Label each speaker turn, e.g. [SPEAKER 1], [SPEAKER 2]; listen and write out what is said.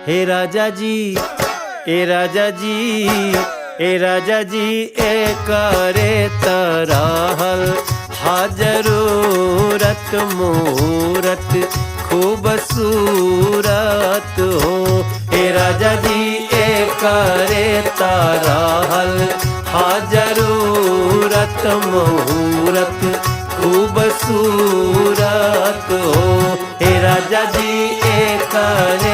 [SPEAKER 1] हे राजा जी, ए राजा जी, ए राजा जी, ए करे तरहल हा जरूरत मूरत खूबसूरत हो। ए राजा जी, ए करे तरहल हा जरूरत मूरत खूबसूरत हो। हे राजा जी, ए करे